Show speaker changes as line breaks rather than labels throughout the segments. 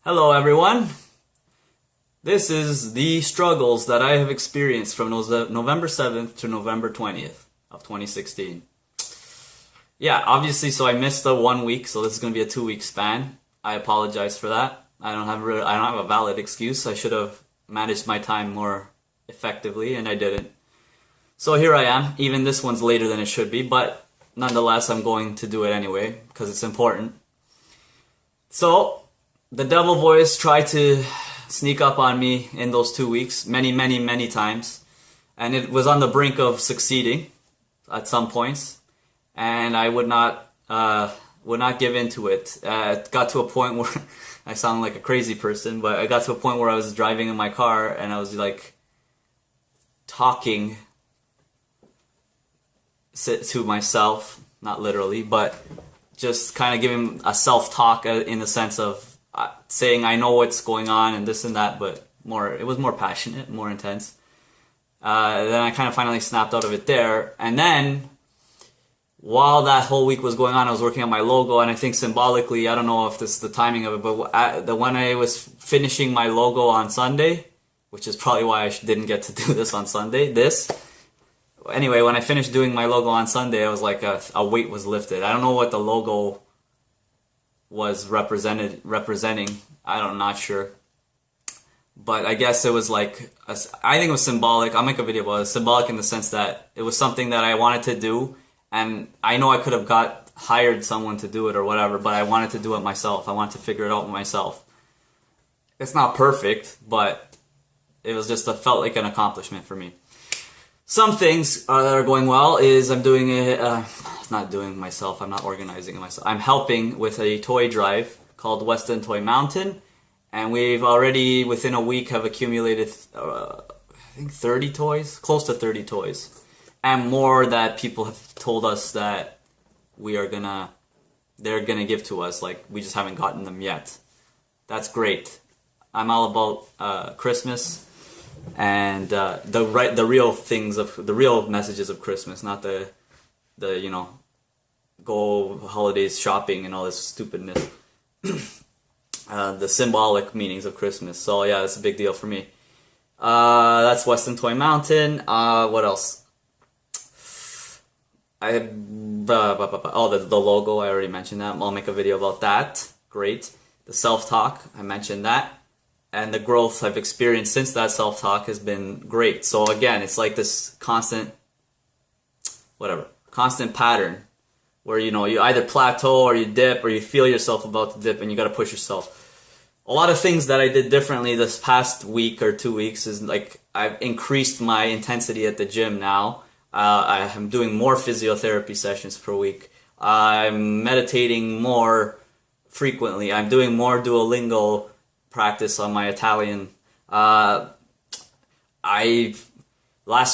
Hello everyone. This is the struggles that I have experienced from November 7th to November 20th of 2016. Yeah, obviously, so I missed the 1 week, so this is going to be a 2 week span. I apologize for that. I don't have a valid excuse. I should have managed my time more effectively, and I didn't. So here I am. Even this one's later than it should be, but nonetheless, I'm going to do it anyway because it's important. So, the devil voice tried to sneak up on me in those 2 weeks many times, and it was on the brink of succeeding at some points, and I would not give in to it. It got to a point where I sound like a crazy person, but I got to a point where I was driving in my car and I was like talking to myself, not literally, but just kind of giving a self-talk in the sense of saying I know what's going on and this and that, but it was more passionate, more intense. Then I kind of finally snapped out of it there. And then, while that whole week was going on, I was working on my logo, and I think symbolically, I don't know if this is the timing of it, but when I was finishing my logo on Sunday, which is probably why I didn't get to do this on Sunday, anyway, when I finished doing my logo on Sunday, I was like, a weight was lifted. I don't know what the logo was representing. I'm not sure. But I guess it was like, I think it was symbolic. I'll make a video about it. Symbolic in the sense that it was something that I wanted to do, and I know I could have hired someone to do it or whatever, but I wanted to do it myself. I wanted to figure it out myself. It's not perfect, but it was just, it felt like an accomplishment for me. Some things that are going well is I'm doing it, not doing myself, I'm not organizing it myself. I'm helping with a toy drive called Western Toy Mountain, and we've already, within a week, have accumulated, I think 30 toys, close to 30 toys, and more that people have told us that they're gonna give to us, like we just haven't gotten them yet. That's great. I'm all about Christmas and the real messages of Christmas, not the go holidays shopping and all this stupidness. The symbolic meanings of Christmas. So yeah, it's a big deal for me. That's Western Toy Mountain. What else? The logo, I already mentioned that. I'll make a video about that. Great. The self-talk, I mentioned that. And the growth I've experienced since that self-talk has been great. So again, it's like this constant pattern where, you either plateau or you dip or you feel yourself about to dip and you got to push yourself. A lot of things that I did differently this past week or 2 weeks is like I've increased my intensity at the gym now. I am doing more physiotherapy sessions per week. I'm meditating more frequently. I'm doing more Duolingo practice on my Italian. Last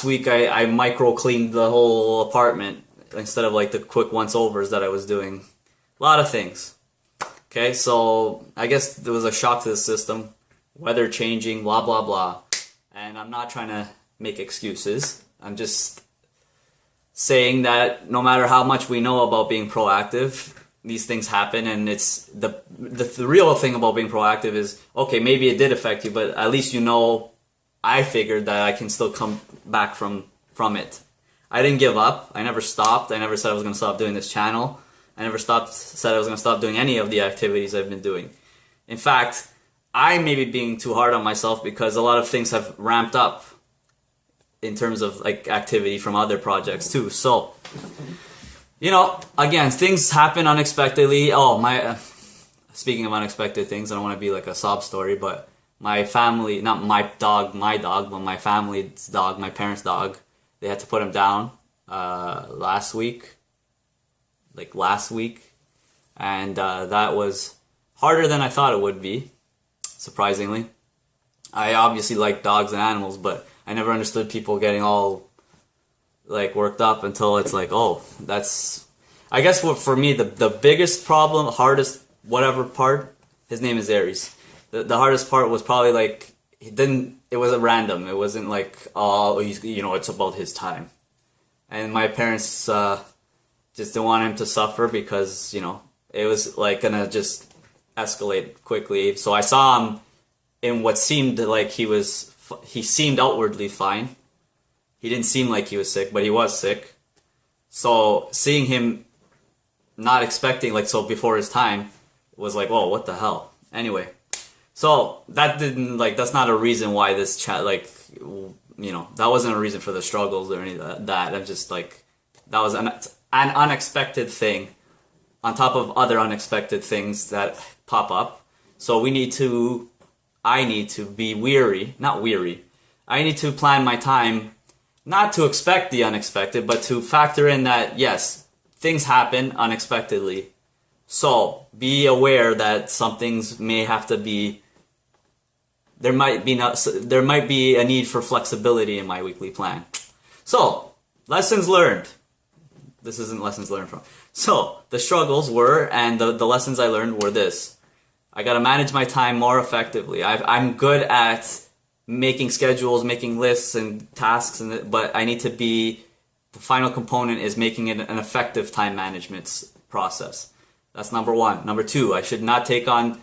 week I micro cleaned the whole apartment instead of like the quick once-overs that I was doing. A lot of things. Okay, so I guess there was a shock to the system. Weather changing, blah, blah, blah. And I'm not trying to make excuses. I'm just saying that no matter how much we know about being proactive, these things happen, and it's the real thing about being proactive is, okay, maybe it did affect you, but at least I figured that I can still come back from it. I didn't give up. I never stopped. I never said I was going to stop doing this channel. I never said I was going to stop doing any of the activities I've been doing. In fact, I may be being too hard on myself because a lot of things have ramped up in terms of like activity from other projects too. So, again, things happen unexpectedly. Speaking of unexpected things, I don't want to be like a sob story, but my family, not my dog, but my family's dog, my parents' dog, they had to put him down last week, and that was harder than I thought it would be, surprisingly. I obviously like dogs and animals, but I never understood people getting all like worked up until it's like, oh, that's, I guess what for me the biggest problem, hardest whatever part, his name is Aries. The hardest part was probably like it wasn't random. It wasn't like, oh, it's about his time. And my parents just didn't want him to suffer because, it was like gonna just escalate quickly. So I saw him in what seemed like he seemed outwardly fine. He didn't seem like he was sick, but he was sick. So seeing him not expecting, like, so before his time, was like, whoa, what the hell? Anyway, so that didn't, like, that's not a reason why this chat, like, you know, that wasn't a reason for the struggles or any of that. I'm just like, that was an unexpected thing on top of other unexpected things that pop up. So I need to be not weary. I need to plan my time, not to expect the unexpected, but to factor in that, yes, things happen unexpectedly. So be aware that some things may have to be, there might be a need for flexibility in my weekly plan. So, lessons learned. This isn't lessons learned from. So, the struggles were, and the lessons I learned were this. I gotta manage my time more effectively. I'm good at making schedules, making lists and tasks, but I need to be, the final component is making it an effective time management process. That's number one. Number two, I should not take on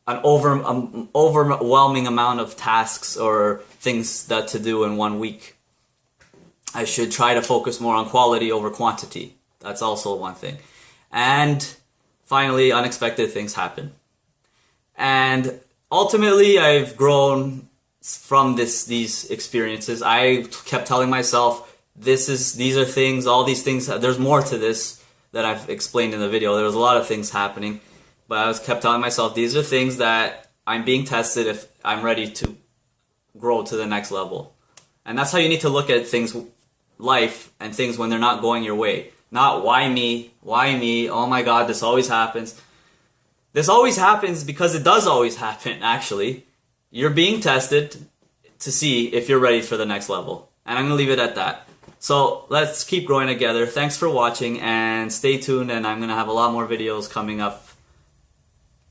an overwhelming amount of tasks or things that to do in 1 week. I should try to focus more on quality over quantity. That's also one thing. And finally, unexpected things happen. And ultimately, I've grown from these experiences. I kept telling myself, these are things, all these things, there's more to this that I've explained in the video. There was a lot of things happening, but I kept telling myself, these are things that I'm being tested if I'm ready to grow to the next level. And that's how you need to look at things, life, and things when they're not going your way. Not, why me, oh my God, this always happens. This always happens because it does always happen, actually. You're being tested to see if you're ready for the next level. And I'm going to leave it at that. So let's keep growing together. Thanks for watching, and stay tuned, and I'm going to have a lot more videos coming up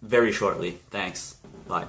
very shortly. Thanks. Bye.